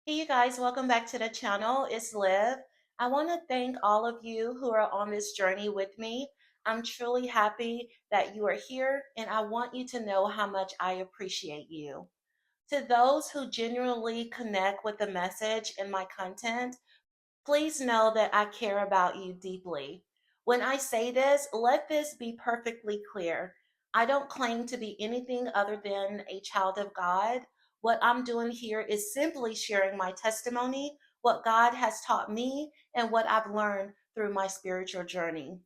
Hey, you guys, welcome back to the channel. It's Liv. I want to thank all of you who are on this journey with me. I'm truly happy that you are here, and I want you to know how much I appreciate you. To those who genuinely connect with the message and my content, please know that I care about you deeply. When I say this, let this be perfectly clear. I don't claim to be anything other than a child of God. What I'm doing here is simply sharing my testimony, what God has taught me, and what I've learned through my spiritual journey.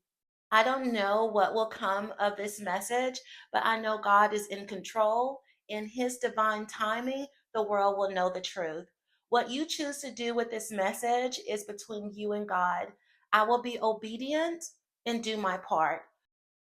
I don't know what will come of this message, but I know God is in control. In His divine timing, the world will know the truth. What you choose to do with this message is between you and God. I will be obedient and do my part.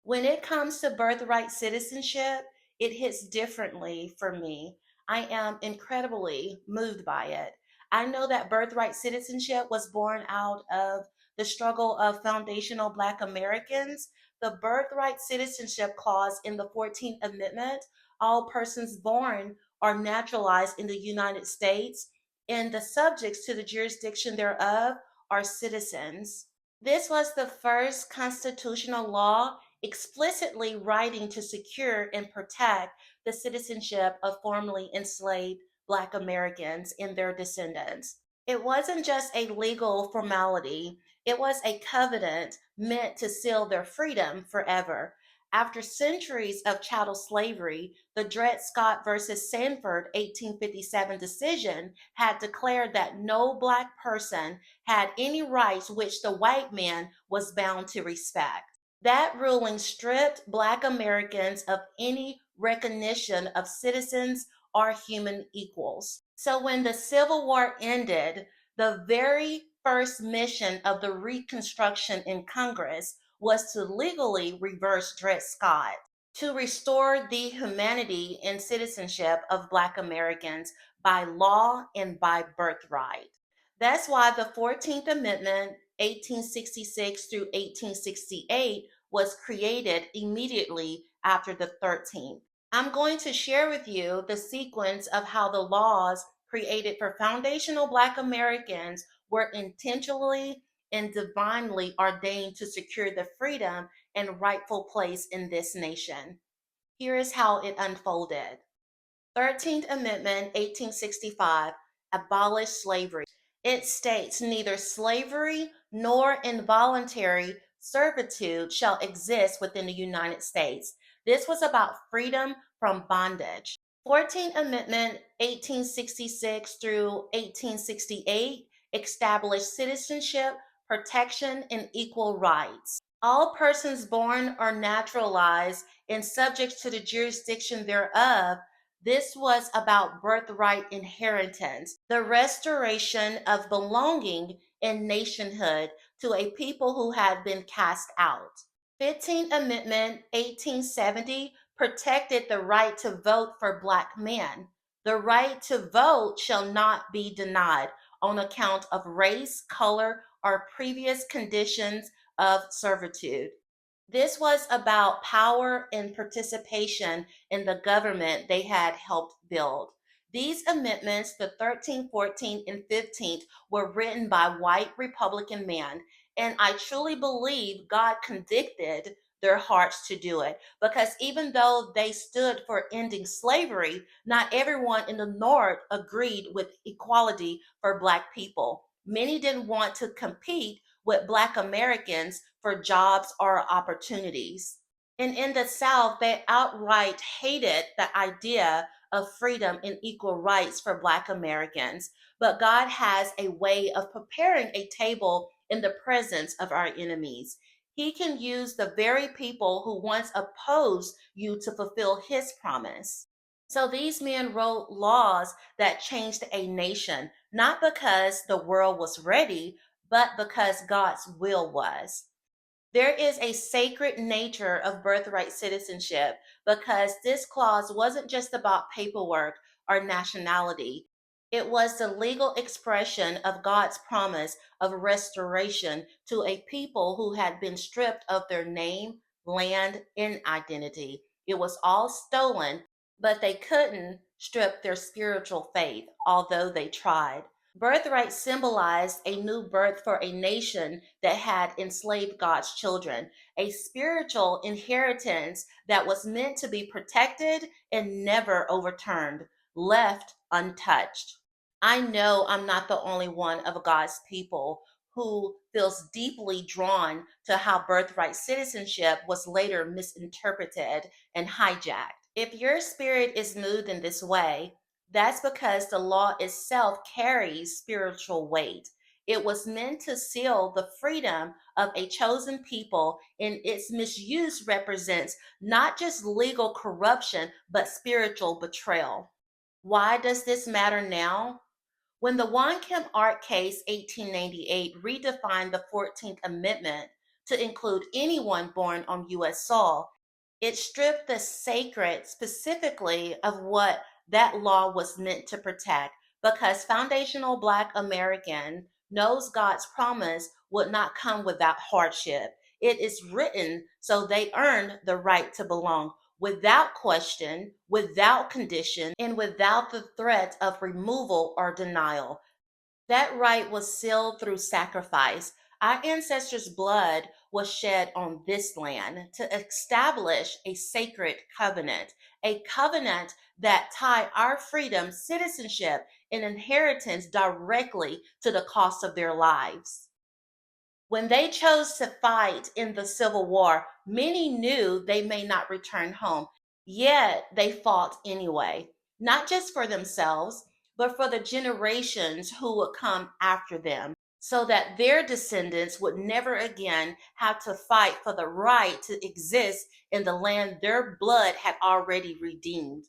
When it comes to birthright citizenship, it hits differently for me. I am incredibly moved by it. I know that birthright citizenship was born out of the struggle of foundational Black Americans. The birthright citizenship clause in the 14th Amendment, all persons born are naturalized in the United States, and the subjects to the jurisdiction thereof are citizens. This was the first constitutional law explicitly writing to secure and protect the citizenship of formerly enslaved Black Americans and their descendants. It wasn't just a legal formality, it was a covenant meant to seal their freedom forever. After centuries of chattel slavery, the Dred Scott versus Sanford 1857 decision had declared that no Black person had any rights which the white man was bound to respect. That ruling stripped Black Americans of any recognition of citizens or human equals. So when the Civil War ended, the very first mission of the Reconstruction in Congress was to legally reverse Dred Scott, to restore the humanity and citizenship of Black Americans by law and by birthright. That's why the 14th Amendment, 1866 through 1868, was created immediately after the 13th. I'm going to share with you the sequence of how the laws created for foundational Black Americans were intentionally and divinely ordained to secure the freedom and rightful place in this nation. Here is how it unfolded. 13th Amendment, 1865, abolished slavery. It states neither slavery nor involuntary servitude shall exist within the United States. This was about freedom from bondage. 14th Amendment, 1866 through 1868, established citizenship, protection, and equal rights. All persons born or naturalized and subject to the jurisdiction thereof. This was about birthright inheritance, the restoration of belonging and nationhood to a people who had been cast out. 15th Amendment, 1870, protected the right to vote for Black men. The right to vote shall not be denied on account of race, color, or previous conditions of servitude. This was about power and participation in the government they had helped build. These amendments, the 13th, 14th, and 15th, were written by white Republican men, and I truly believe God convicted their hearts to do it because even though they stood for ending slavery, not everyone in the North agreed with equality for Black people. Many didn't want to compete with Black Americans for jobs or opportunities. And in the South, they outright hated the idea of freedom and equal rights for Black Americans. But God has a way of preparing a table in the presence of our enemies. He can use the very people who once opposed you to fulfill His promise. So these men wrote laws that changed a nation, not because the world was ready, but because God's will was. There is a sacred nature of birthright citizenship because this clause wasn't just about paperwork or nationality. It was the legal expression of God's promise of restoration to a people who had been stripped of their name, land, and identity. It was all stolen, but they couldn't strip their spiritual faith, although they tried. Birthright symbolized a new birth for a nation that had enslaved God's children, a spiritual inheritance that was meant to be protected and never overturned, left untouched. I know I'm not the only one of God's people who feels deeply drawn to how birthright citizenship was later misinterpreted and hijacked. If your spirit is moved in this way, that's because the law itself carries spiritual weight. It was meant to seal the freedom of a chosen people, and its misuse represents not just legal corruption, but spiritual betrayal. Why does this matter now? When the Won Kim Ark case 1898 redefined the 14th Amendment to include anyone born on U.S. soil, it stripped the sacred specifically of what that law was meant to protect because foundational Black American knows God's promise would not come without hardship. It is written so they earned the right to belong without question, without condition, and without the threat of removal or denial. That right was sealed through sacrifice. Our ancestors' blood was shed on this land to establish a sacred a covenant that tied our freedom, citizenship, and inheritance directly to the cost of their lives. When they chose to fight in the Civil War, many knew they may not return home, yet they fought anyway, not just for themselves, but for the generations who would come after them, so that their descendants would never again have to fight for the right to exist in the land their blood had already redeemed.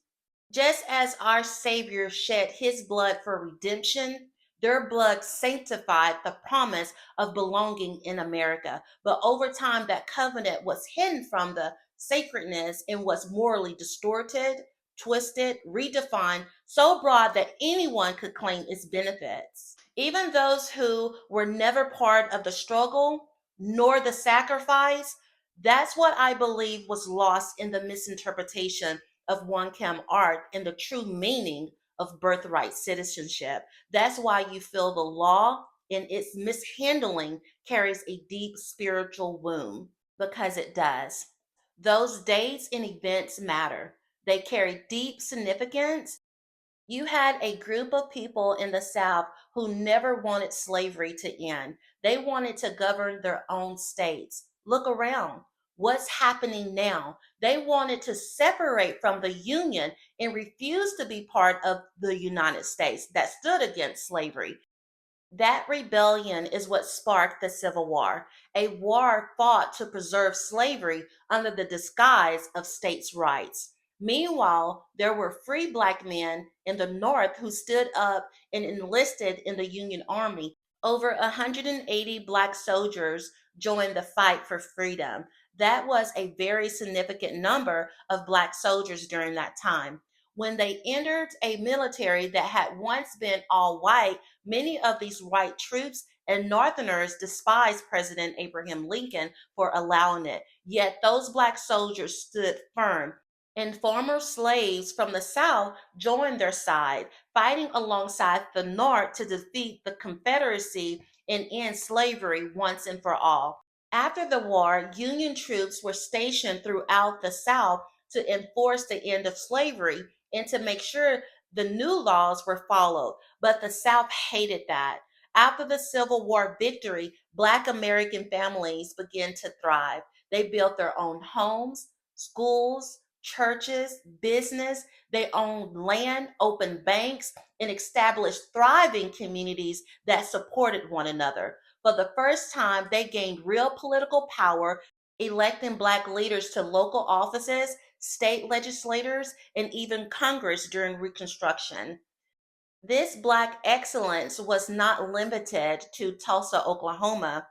Just as our Savior shed his blood for redemption, their blood sanctified the promise of belonging in America. But over time, that covenant was hidden from the sacredness and was morally distorted, twisted, redefined, so broad that anyone could claim its benefits. Even those who were never part of the struggle nor the sacrifice, that's what I believe was lost in the misinterpretation of One Cam art and the true meaning of birthright citizenship. That's why you feel the law in its mishandling carries a deep spiritual wound, because it does. Those dates and events matter. They carry deep significance. You had a group of people in the South who never wanted slavery to end. They wanted to govern their own states. Look around. What's happening now? They wanted to separate from the Union and refuse to be part of the United States that stood against slavery. That rebellion is what sparked the Civil War, a war fought to preserve slavery under the disguise of states' rights. Meanwhile, there were free Black men in the North who stood up and enlisted in the Union Army. Over 180 Black soldiers joined the fight for freedom. That was a very significant number of Black soldiers during that time. When they entered a military that had once been all white, many of these white troops and Northerners despised President Abraham Lincoln for allowing it. Yet those Black soldiers stood firm, and former slaves from the South joined their side, fighting alongside the North to defeat the Confederacy and end slavery once and for all. After the war, Union troops were stationed throughout the South to enforce the end of slavery and to make sure the new laws were followed. But the South hated that. After the Civil War victory, Black American families began to thrive. They built their own homes, schools, churches, business. They owned land, opened banks, and established thriving communities that supported one another. For the first time, they gained real political power, electing Black leaders to local offices, state legislators, and even Congress during Reconstruction. This Black excellence was not limited to Tulsa, Oklahoma,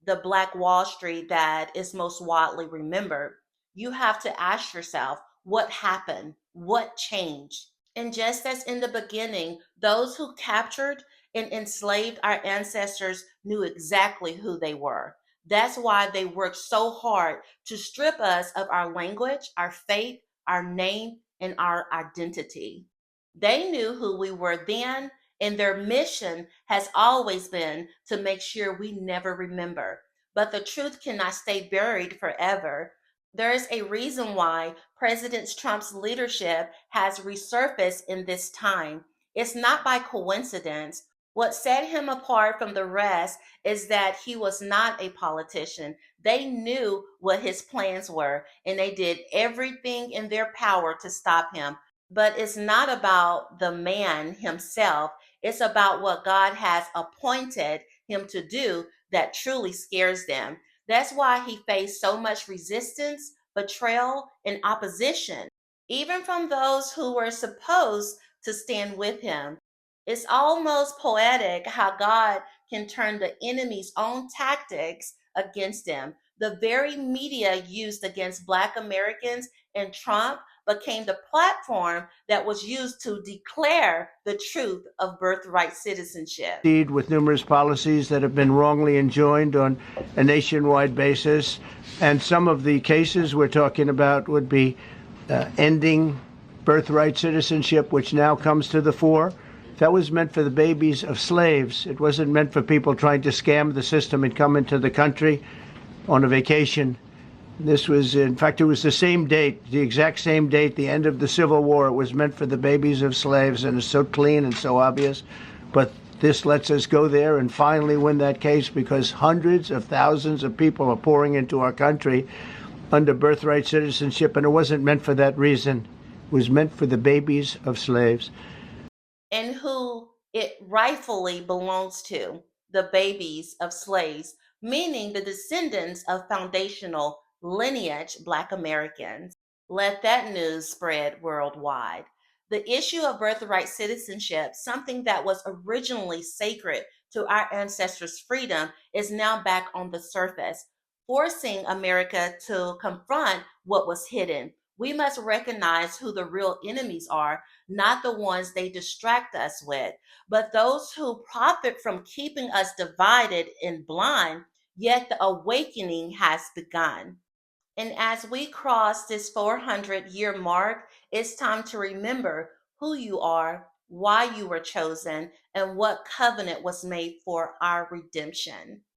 the Black Wall Street that is most widely remembered. You have to ask yourself, what happened? What changed? And just as in the beginning, those who captured and enslaved our ancestors knew exactly who they were. That's why they worked so hard to strip us of our language, our faith, our name, and our identity. They knew who we were then, And their mission has always been to make sure we never remember. But the truth cannot stay buried forever. There is a reason why President Trump's leadership has resurfaced in this time. It's not by coincidence. What set him apart from the rest is that he was not a politician. They knew what his plans were, and they did everything in their power to stop him. But it's not about the man himself, it's about what God has appointed him to do that truly scares them. That's why he faced so much resistance, betrayal, and opposition, even from those who were supposed to stand with him. It's almost poetic how God can turn the enemy's own tactics against them. The very media used against Black Americans and Trump became the platform that was used to declare the truth of birthright citizenship. With numerous policies that have been wrongly enjoined on a nationwide basis. And some of the cases we're talking about would be ending birthright citizenship, which now comes to the fore. That was meant for the babies of slaves. It wasn't meant for people trying to scam the system and come into the country on a vacation. This was, in fact, it was the same date, the exact same date, the end of the Civil War. It was meant for the babies of slaves, and it's so clean and so obvious. But this lets us go there and finally win that case, because hundreds of thousands of people are pouring into our country under birthright citizenship, and it wasn't meant for that reason. It was meant for the babies of slaves. And who it rightfully belongs to, the babies of slaves, meaning the descendants of foundational lineage Black Americans. Let that news spread worldwide. The issue of birthright citizenship, something that was originally sacred to our ancestors' freedom, is now back on the surface, forcing America to confront what was hidden. We must recognize who the real enemies are, not the ones they distract us with, but those who profit from keeping us divided and blind, yet the awakening has begun. And as we cross this 400-year mark, it's time to remember who you are, why you were chosen, and what covenant was made for our redemption.